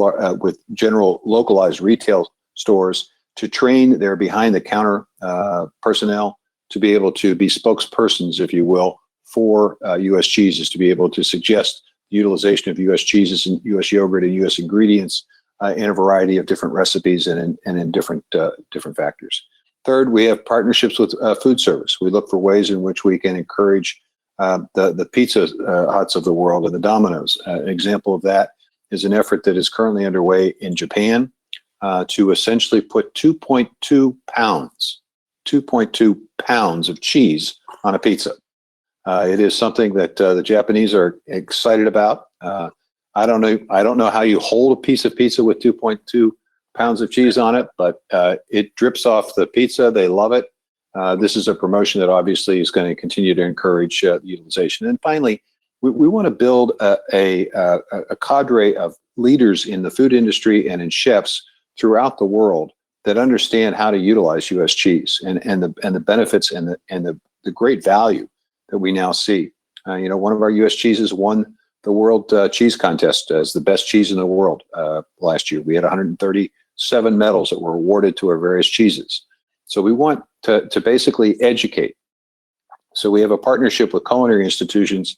general localized retail stores to train their behind-the-counter personnel to be able to be spokespersons, if you will, for U.S. cheeses, to be able to suggest the utilization of U.S. cheeses and U.S. yogurt and U.S. ingredients in a variety of different recipes and in different factors. Third, we have partnerships with food service. We look for ways in which we can encourage the Pizza Huts of the world and the Domino's. An example of that is an effort that is currently underway in Japan to essentially put 2.2 pounds of cheese on a pizza. It is something that the Japanese are excited about. I don't know how you hold a piece of pizza with 2.2 pounds of cheese on it, but it drips off the pizza. They love it. This is a promotion that obviously is going to continue to encourage utilization. And finally, we want to build a cadre of leaders in the food industry and in chefs throughout the world that understand how to utilize U.S. cheese and the benefits and the great value that we now see. One of our U.S. cheeses won the World Cheese Contest as the best cheese in the world last year. We had 137 medals that were awarded to our various cheeses. So we want to basically educate. So we have a partnership with culinary institutions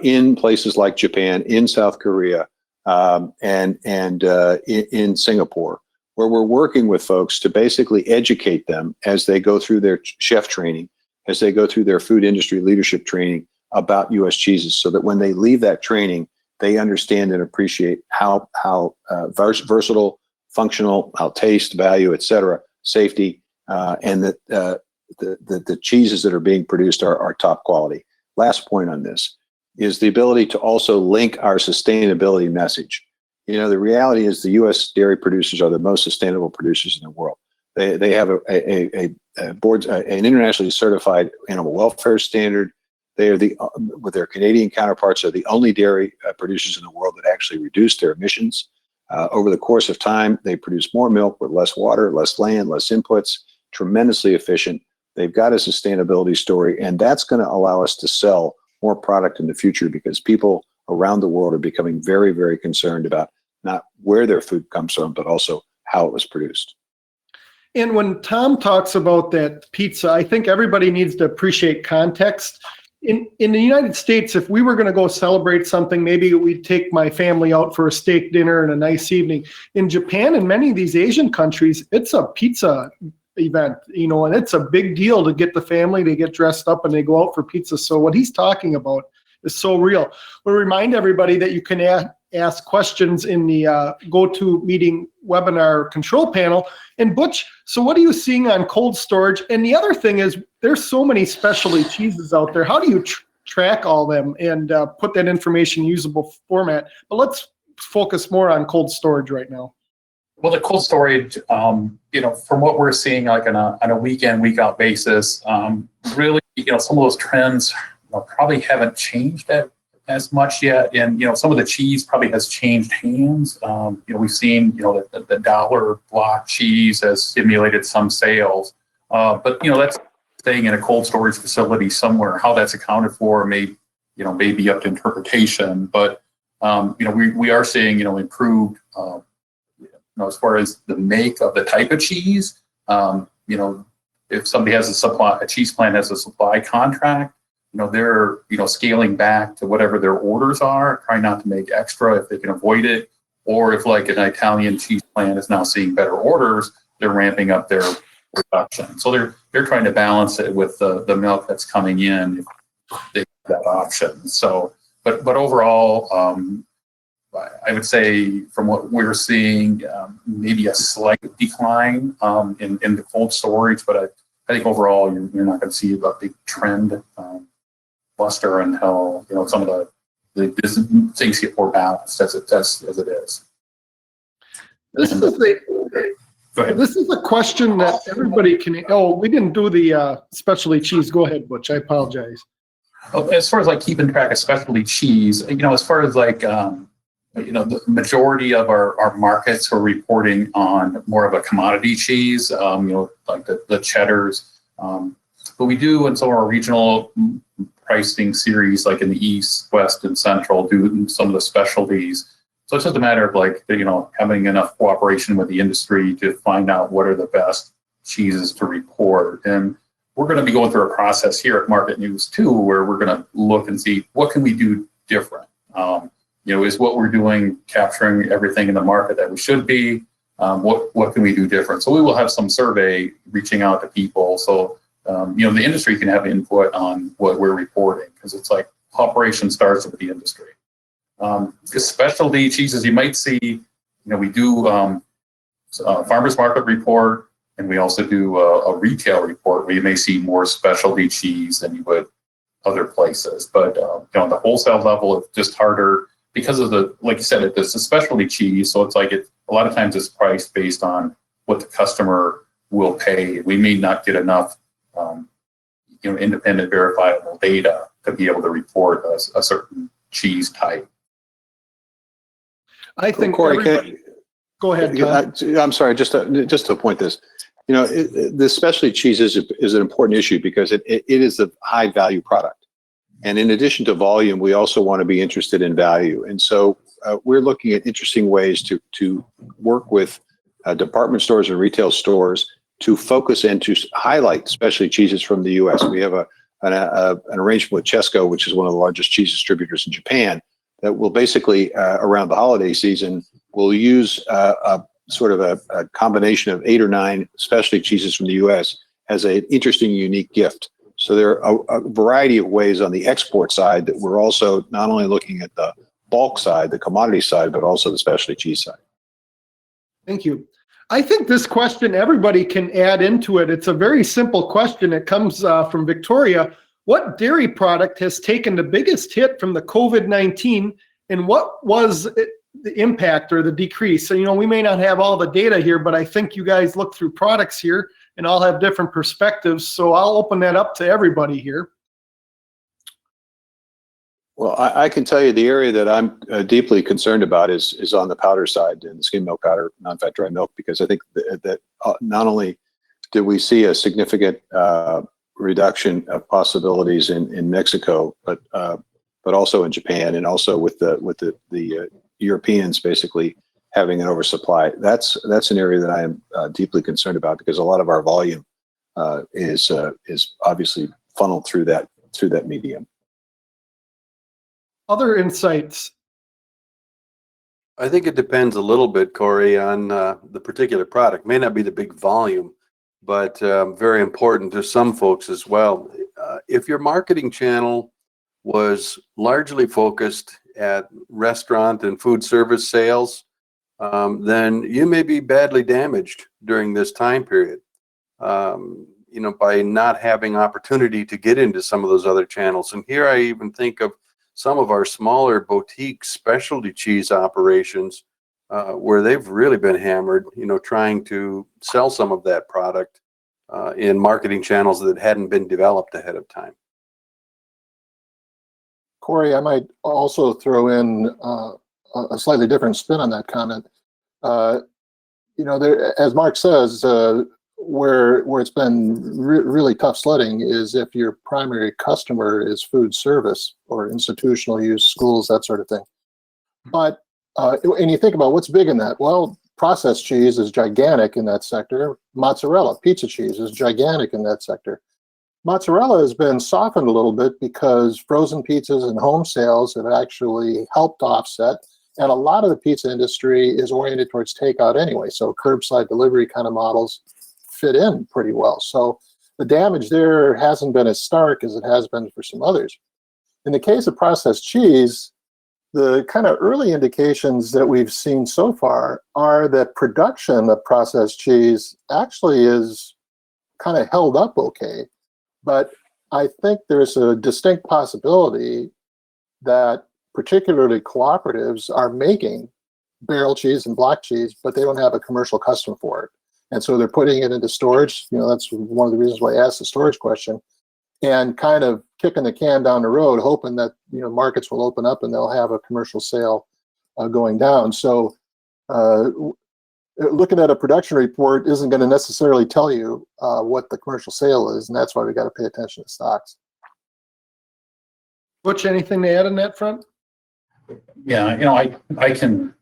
in places like Japan, in South Korea, and in Singapore, where we're working with folks to basically educate them as they go through their chef training, as they go through their food industry leadership training about U.S. cheeses, so that when they leave that training, they understand and appreciate how versatile, functional, how taste, value, et cetera, safety, and that the cheeses that are being produced are top quality. Last point on this is the ability to also link our sustainability message. The reality is the U.S. dairy producers are the most sustainable producers in the world. They have an internationally certified animal welfare standard. They are with their Canadian counterparts, are the only dairy producers in the world that actually reduce their emissions. Over the course of time, they produce more milk with less water, less land, less inputs, tremendously efficient. They've got a sustainability story, and that's going to allow us to sell more product in the future because people around the world are becoming very, very concerned about not where their food comes from, but also how it was produced. And when Tom talks about that pizza, I think everybody needs to appreciate context. In the United States, if we were going to go celebrate something, maybe we'd take my family out for a steak dinner and a nice evening. In Japan and many of these Asian countries, it's a pizza event, and it's a big deal to get the family, they get dressed up and they go out for pizza. So what he's talking about is so real. We'll remind everybody that you can ask questions in the GoToMeeting webinar control panel. And Butch, so what are you seeing on cold storage? And the other thing is, there's so many specialty cheeses out there. How do you track all them and put that information in usable format? But let's focus more on cold storage right now. Well, the cold storage, from what we're seeing, like on a week in, week out basis, really, some of those trends probably haven't changed as much yet. And, some of the cheese probably has changed hands. We've seen, the dollar block cheese has stimulated some sales. But, that's staying in a cold storage facility somewhere. How that's accounted for may be up to interpretation. But we are seeing, improved, as far as the make of the type of cheese. If somebody has a cheese plant has a supply contract, they're, scaling back to whatever their orders are, trying not to make extra if they can avoid it. Or if like an Italian cheese plant is now seeing better orders, they're ramping up their production. So they're trying to balance it with the milk that's coming in if they have that option. So, but overall, I would say from what we're seeing, maybe a slight decline in the cold storage, but I think overall you're not going to see a big trend cluster until some of the things get more balanced as it is. This is a question that everybody can. Oh, we didn't do the specialty cheese. Go ahead, Butch. I apologize. As far as like keeping track of specialty cheese, as far as like the majority of our markets are reporting on more of a commodity cheese, like the cheddars. But we do in some of our regional pricing series, like in the East, West, and Central, do some of the specialties. So it's just a matter of like, having enough cooperation with the industry to find out what are the best cheeses to report. And we're going to be going through a process here at Market News too, where we're going to look and see what can we do different. Is what we're doing capturing everything in the market that we should be? What can we do different? So we will have some survey reaching out to people. So, the industry can have input on what we're reporting, because it's like operation starts with the industry. Specialty cheeses, you might see, we do a farmers market report, and we also do a retail report where you may see more specialty cheese than you would other places. But, on the wholesale level, it's just harder because of like you said, it's a specialty cheese. So it's like a lot of times it's priced based on what the customer will pay. We may not get enough, independent verifiable data to be able to report a certain cheese type. I think. Corey, go ahead, Tom. I'm sorry, just to point this. The specialty cheese is an important issue because it is a high value product. And in addition to volume, we also want to be interested in value. And so we're looking at interesting ways to work with department stores and retail stores to focus and to highlight specialty cheeses from the U.S. We have an arrangement with Chesco, which is one of the largest cheese distributors in Japan, that will basically, around the holiday season, will use a sort of a combination of 8 or 9 specialty cheeses from the U.S. as an interesting, unique gift. So there are a variety of ways on the export side that we're also not only looking at the bulk side, the commodity side, but also the specialty cheese side. Thank you. I think this question, everybody can add into it. It's a very simple question. It comes from Victoria. What dairy product has taken the biggest hit from the COVID-19, and what was the impact or the decrease? So, we may not have all the data here, but I think you guys look through products here and all have different perspectives. So I'll open that up to everybody here. Well, I can tell you the area that I'm deeply concerned about is on the powder side, and the skim milk powder, non-fat dry milk, because I think that not only did we see a significant reduction of possibilities in Mexico, but also in Japan, and also with the Europeans basically having an oversupply. That's an area that I am deeply concerned about, because a lot of our volume is obviously funneled through that medium. Other insights? I think it depends a little bit, Corey, on the particular product. May not be the big volume, but very important to some folks as well. If your marketing channel was largely focused at restaurant and food service sales, then you may be badly damaged during this time period, by not having opportunity to get into some of those other channels. And here I even think of some of our smaller boutique specialty cheese operations where they've really been hammered, trying to sell some of that product in marketing channels that hadn't been developed ahead of time. Corey, I might also throw in a slightly different spin on that comment. There, as Mark says, where it's been really tough sledding is if your primary customer is food service or institutional use, schools, that sort of thing. But and you think about what's big in that. Well, processed cheese is gigantic in that sector. Mozzarella, pizza cheese is gigantic in that sector. Mozzarella has been softened a little bit because frozen pizzas and home sales have actually helped offset. And a lot of the pizza industry is oriented towards takeout anyway. So curbside delivery kind of models fit in pretty well. So the damage there hasn't been as stark as it has been for some others. In the case of processed cheese, the kind of early indications that we've seen so far are that production of processed cheese actually is kind of held up okay. But I think there's a distinct possibility that particularly cooperatives are making barrel cheese and block cheese, but they don't have a commercial customer for it. And so they're putting it into storage. You know, that's one of the reasons why I asked the storage question, and kind of kicking the can down the road, hoping that, you know, markets will open up and they'll have a commercial sale going down. So looking at a production report isn't going to necessarily tell you what the commercial sale is, and that's why we got to pay attention to stocks. Butch, anything to add on that front? Yeah, you know, I can,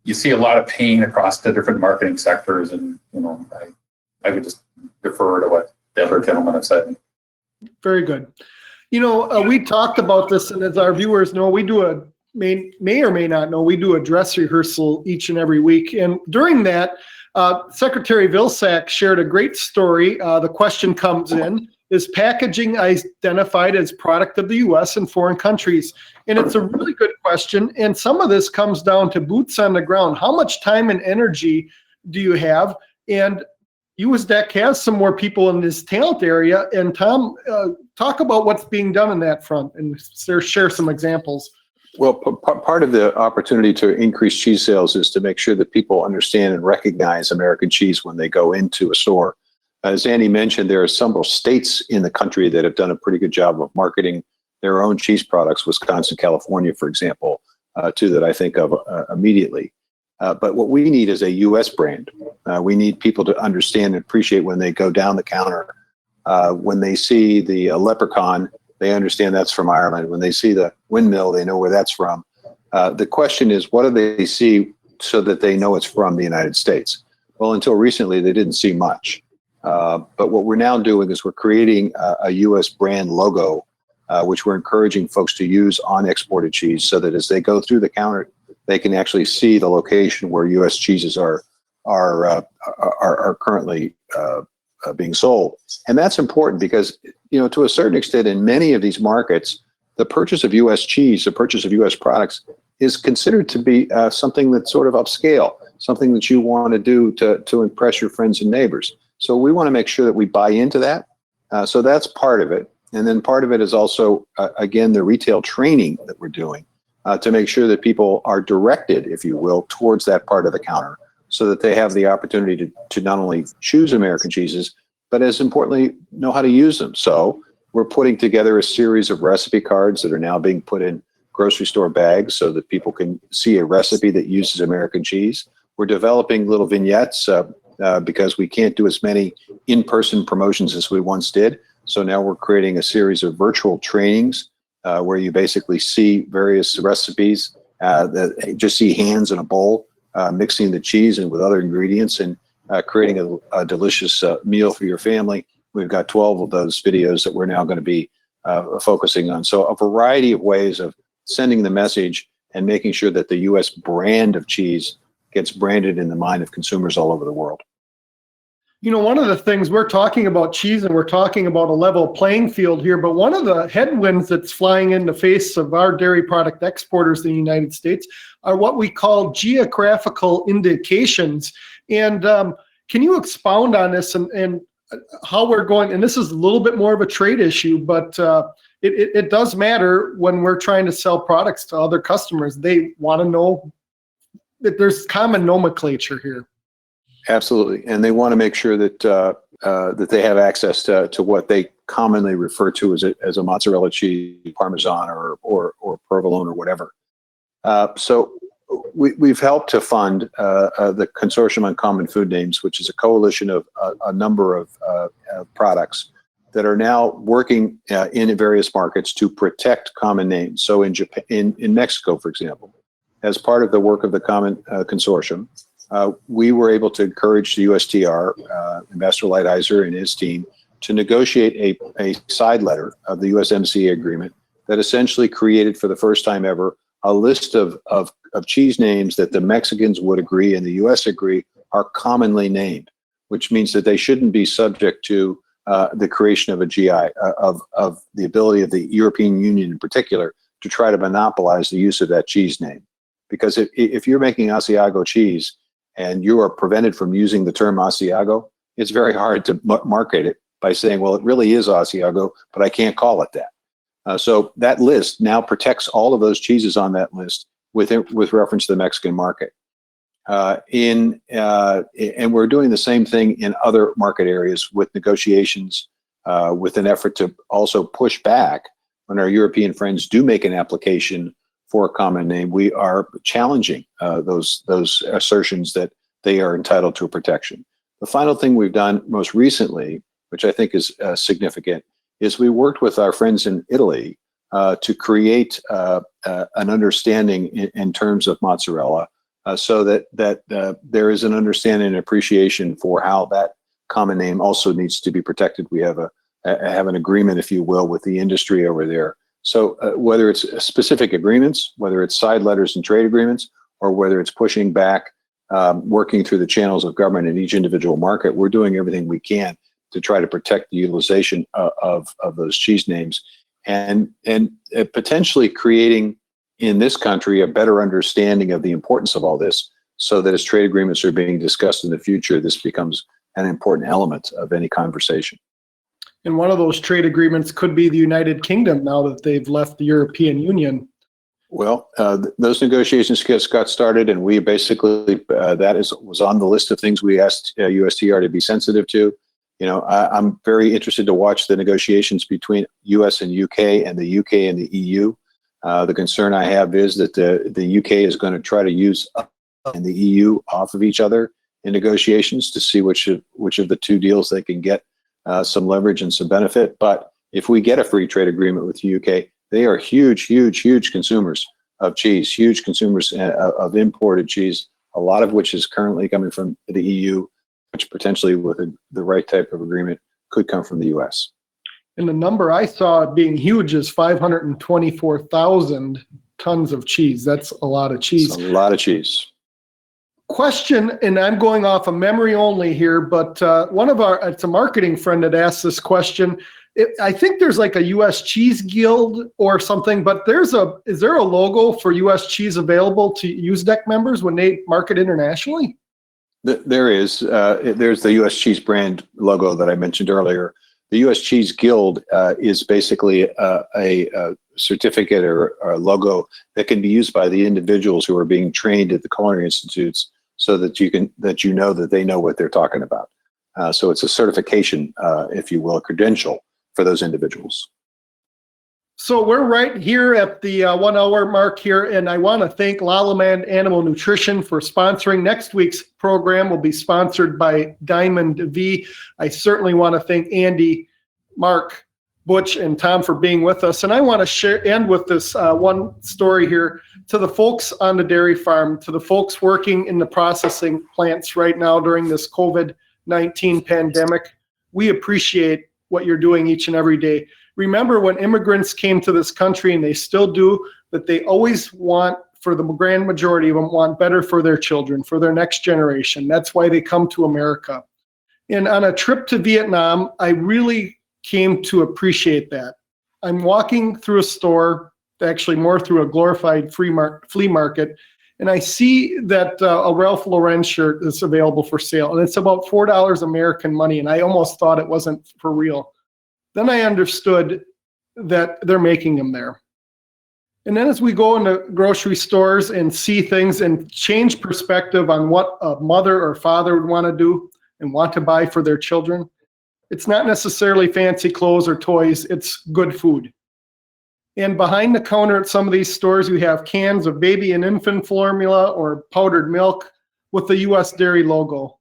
you see a lot of pain across the different marketing sectors, and, you know, I would just defer to what the other gentleman have said. Very good. You know, we talked about this, and as our viewers know, we do may or may not know, we do a dress rehearsal each and every week. And during that, Secretary Vilsack shared a great story. The question comes in, is packaging identified as product of the U.S. and foreign countries? And it's a really good question. And some of this comes down to boots on the ground. How much time and energy do you have? And Usda has some more people in this talent area. And Tom, talk about what's being done in that front and share some examples. Well, part of the opportunity to increase cheese sales is to make sure that people understand and recognize American cheese when they go into a store. As Andy mentioned, there are several states in the country that have done a pretty good job of marketing their own cheese products, Wisconsin, California, for example, two that I think of immediately. But what we need is a U.S. brand. We need people to understand and appreciate when they go down the counter. When they see the leprechaun, they understand that's from Ireland. When they see the windmill, they know where that's from. The question is, what do they see so that they know it's from the United States? Well, until recently, they didn't see much. But what we're now doing is we're creating a U.S. brand logo, which we're encouraging folks to use on exported cheese so that as they go through the counter, they can actually see the location where U.S. cheeses are currently being sold. And that's important because, you know, to a certain extent in many of these markets, the purchase of U.S. cheese, the purchase of U.S. products is considered to be something that's sort of upscale, something that you want to do to impress your friends and neighbors. So we want to make sure that we buy into that. So that's part of it. And then part of it is also, again, the retail training that we're doing to make sure that people are directed, if you will, towards that part of the counter so that they have the opportunity to not only choose American cheeses, but as importantly, know how to use them. So we're putting together a series of recipe cards that are now being put in grocery store bags so that people can see a recipe that uses American cheese. We're developing little vignettes because we can't do as many in-person promotions as we once did. So now we're creating a series of virtual trainings where you basically see various recipes that just see hands in a bowl, mixing the cheese and with other ingredients and creating a delicious meal for your family. We've got 12 of those videos that we're now going to be focusing on. So a variety of ways of sending the message and making sure that the U.S. brand of cheese gets branded in the mind of consumers all over the world. You know, one of the things we're talking about cheese and we're talking about a level playing field here, but one of the headwinds that's flying in the face of our dairy product exporters in the United States are what we call geographical indications. And can you expound on this and how we're going? And this is a little bit more of a trade issue, but it does matter when we're trying to sell products to other customers. They want to know that there's common nomenclature here. Absolutely, and they want to make sure that that they have access to what they commonly refer to as a mozzarella cheese, Parmesan, or provolone, or whatever. So we've helped to fund the Consortium on Common Food Names, which is a coalition of a number of products that are now working in various markets to protect common names. So in Japan, in Mexico, for example, as part of the work of the Common Consortium, we were able to encourage the USTR, Ambassador Lighthizer and his team, to negotiate a side letter of the USMCA agreement that essentially created for the first time ever a list of cheese names that the Mexicans would agree and the US agree are commonly named, which means that they shouldn't be subject to the creation of a GI, of the ability of the European Union in particular to try to monopolize the use of that cheese name. Because if you're making Asiago cheese and you are prevented from using the term Asiago, it's very hard to market it by saying, well, it really is Asiago, but I can't call it that. So that list now protects all of those cheeses on that list with reference to the Mexican market. And we're doing the same thing in other market areas with negotiations, with an effort to also push back when our European friends do make an application for a common name. We are challenging those assertions that they are entitled to a protection. The final thing we've done most recently, which I think is significant, is we worked with our friends in Italy to create an understanding in terms of mozzarella, so that there is an understanding and appreciation for how that common name also needs to be protected. We have an agreement, if you will, with the industry over there. So whether it's specific agreements, whether it's side letters and trade agreements, or whether it's pushing back, working through the channels of government in each individual market, we're doing everything we can to try to protect the utilization of those cheese names, and potentially creating in this country a better understanding of the importance of all this, so that as trade agreements are being discussed in the future, this becomes an important element of any conversation. And one of those trade agreements could be the United Kingdom now that they've left the European Union. Well, those negotiations got started, and we basically, was on the list of things we asked USTR to be sensitive to. You know, I'm very interested to watch the negotiations between US and UK and the UK and the EU. The concern I have is that the UK is going to try to use and the EU off of each other in negotiations to see which of the two deals they can get some leverage and some benefit. But if we get a free trade agreement with the UK, they are huge consumers of cheese, huge consumers of imported cheese, a lot of which is currently coming from the EU, which potentially with the right type of agreement could come from the US. And the number I saw being huge is 524,000 tons of cheese. That's a lot of cheese. It's a lot of cheese. Question, and I'm going off of memory only here, but it's a marketing friend that asked this question. I think there's like a U.S. Cheese Guild or something, but is there a logo for U.S. cheese available to Usda members when they market internationally? There is. There's the U.S. Cheese brand logo that I mentioned earlier. The U.S. Cheese Guild is basically a certificate or a logo that can be used by the individuals who are being trained at the culinary institutes, so that you know that they know what they're talking about. So it's a certification, if you will, a credential for those individuals. So we're right here at the 1 hour mark here, and I want to thank Lalaman Animal Nutrition for sponsoring. Next week's program will be sponsored by Diamond V. I certainly want to thank Andy, Mark, Butch, and Tom for being with us. And I want to end with this one story here to the folks on the dairy farm, to the folks working in the processing plants right now during this COVID-19 pandemic. We appreciate what you're doing each and every day. Remember when immigrants came to this country, and they still do, that they always want, for the grand majority of them, want better for their children, for their next generation. That's why they come to America. And on a trip to Vietnam, I really came to appreciate that. I'm walking through a store, actually more through a glorified flea market, and I see that a Ralph Lauren shirt is available for sale, and it's about $4 American money, and I almost thought it wasn't for real. Then I understood that they're making them there. And then as we go into grocery stores and see things and change perspective on what a mother or father would want to do and want to buy for their children, it's not necessarily fancy clothes or toys, it's good food. And behind the counter at some of these stores, you have cans of baby and infant formula or powdered milk with the US Dairy logo.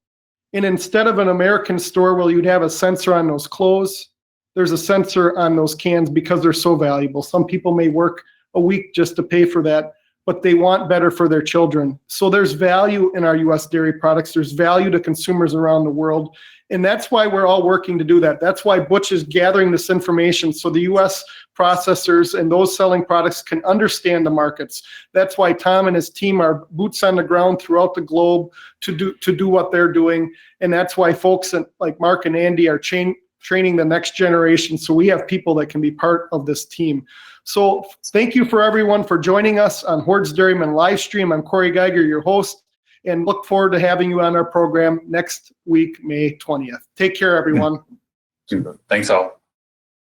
And instead of an American store where you'd have a sensor on those clothes, there's a sensor on those cans because they're so valuable. Some people may work a week just to pay for that but they want better for their children. So there's value in our U.S. dairy products. There's value to consumers around the world. And that's why we're all working to do that. That's why Butch is gathering this information so the U.S. processors and those selling products can understand the markets. That's why Tom and his team are boots on the ground throughout the globe to do what they're doing. And that's why folks like Mark and Andy are training the next generation. So we have people that can be part of this team. So thank you for everyone for joining us on Horde's Dairyman live stream. I'm Corey Geiger, your host, and look forward to having you on our program next week, May 20th. Take care, everyone. Thanks all.